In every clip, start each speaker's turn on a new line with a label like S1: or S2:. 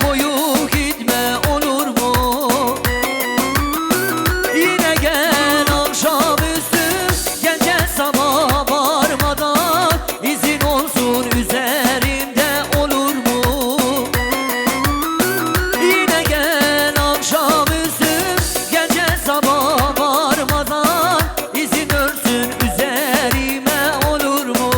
S1: koyu gitme olur mu? Yine gel akşamüstü gece sabah varmadan izin olsun üzerimde olur mu? Yine gel akşamüstü gece sabah varmadan izin ölsün üzerime olur mu?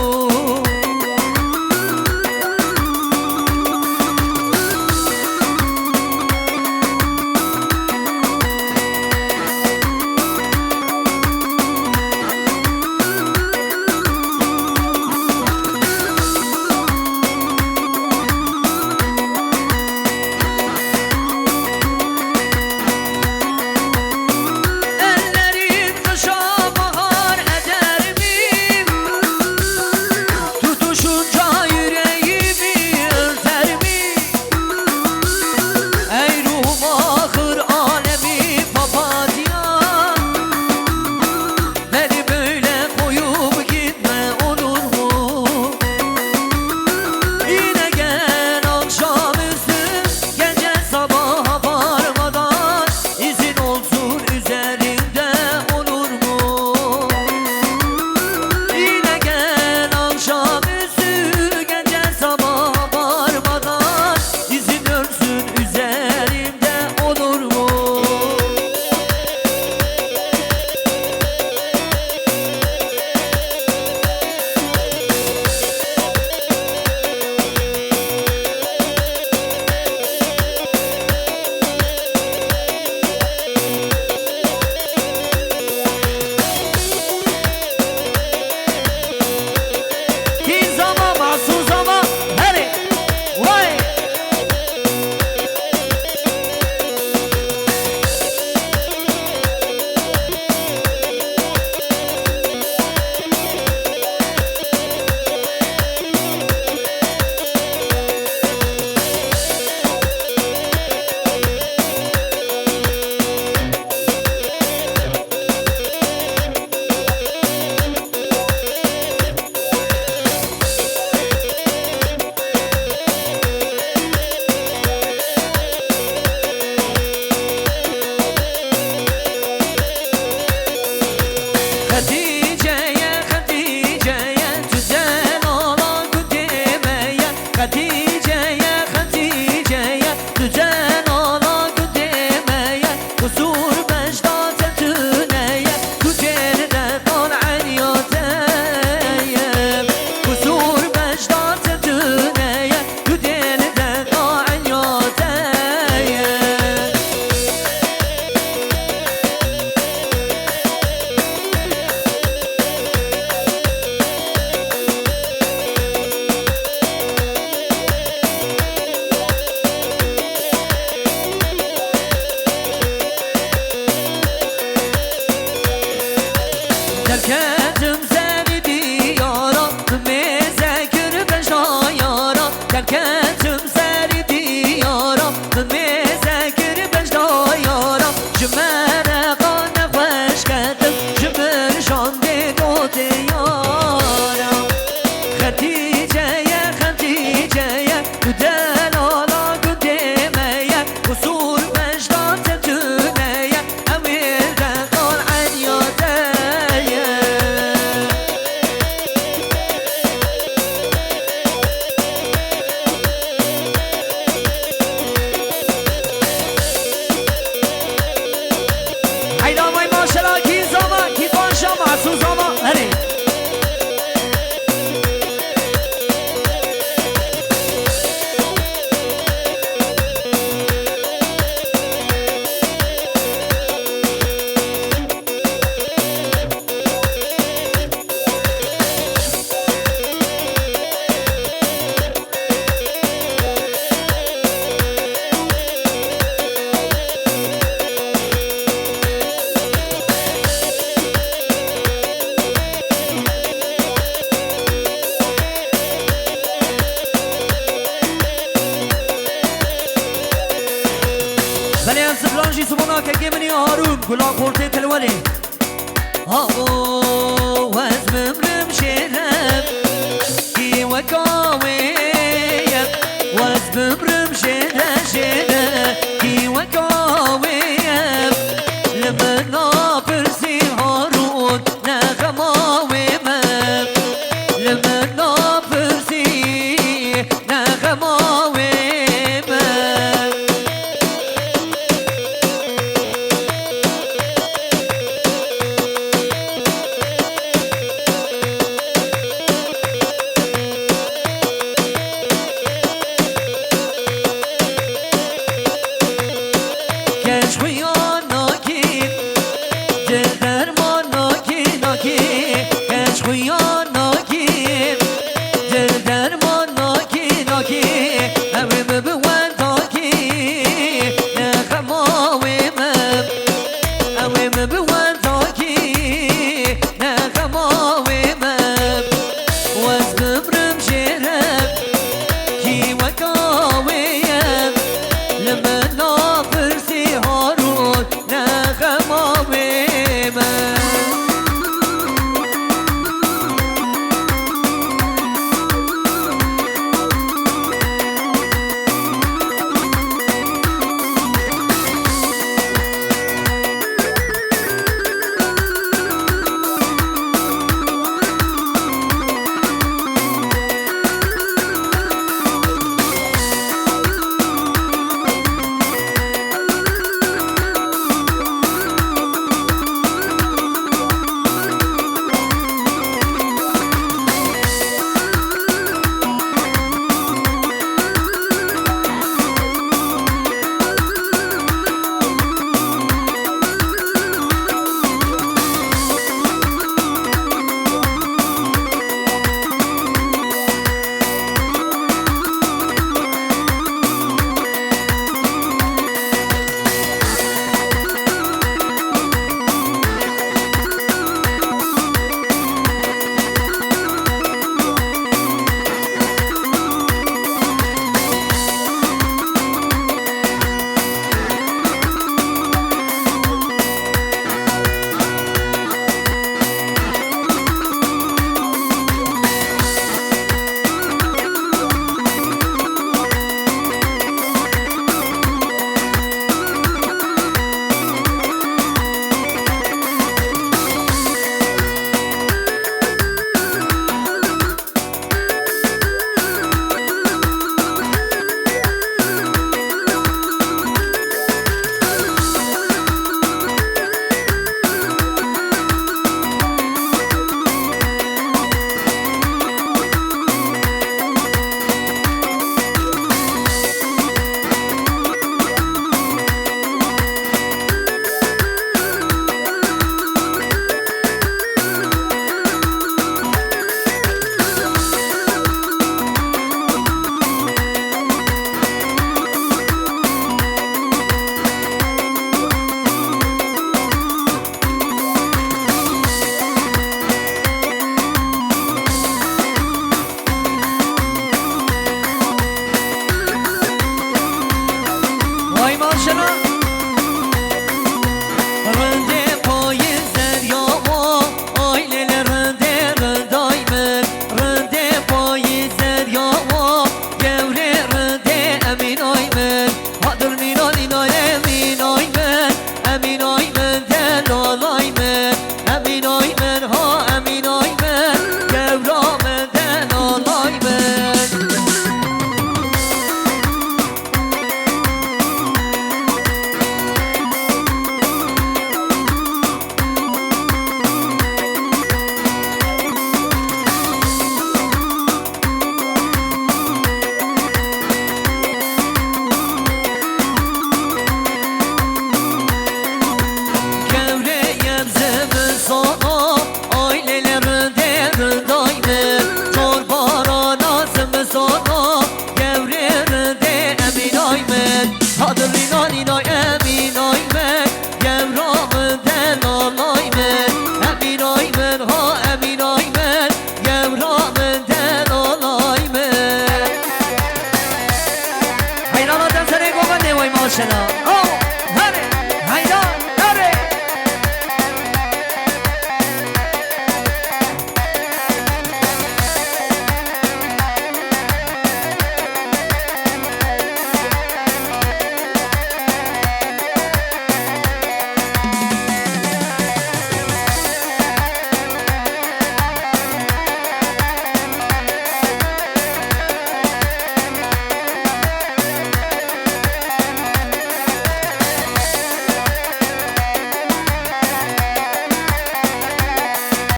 S1: Ellerin kışa bahar eder mi? Tutuşunca yüreğimi örter mi? Ey ruhum ahır alemi papatya, beni böyle koyup gitme olur mu? Yine gel akşamüstü gece sabaha varmadan izin olsun üzerimde olur mu? Yine gel akşamüstü gece sabaha varmadan izin ölsün üzerimde olur mu? Hiç zaman mahsus zaman hadi vay. Hatice'ye Hatice'ye güzel olan demeye, Hatice'ye Hatice'ye güzel olan demeye, kusur beşta tetüneye güzelde kal aliyoteye, kusur beşta tetüneye güzelde kal aliyoteye. Terk ettim seni diyara, mezekir ben şayara. Terk ettim seni diyara, mezekir ben şayara. Cümere kane hoş geldin, cümür şande dote yara. Hatice'ye Hatice'ye güzel ala güdemeye, kusur beşta tetüneye, emirde kal aliyoteye. Hayda vay maşallah ki zaman ki başa mahsus zaman hadi. بلين سبلانجي سبونا كجيمني هارون كلا قرتي تلولي هاو وزمم رمشيرم كي وكاوي وزمم رمشيرم اینای امینای من گمرام دلالای من امینای من ها امینای من گمرام دلالای من حیران آدم سره گوگا نوای ماشنا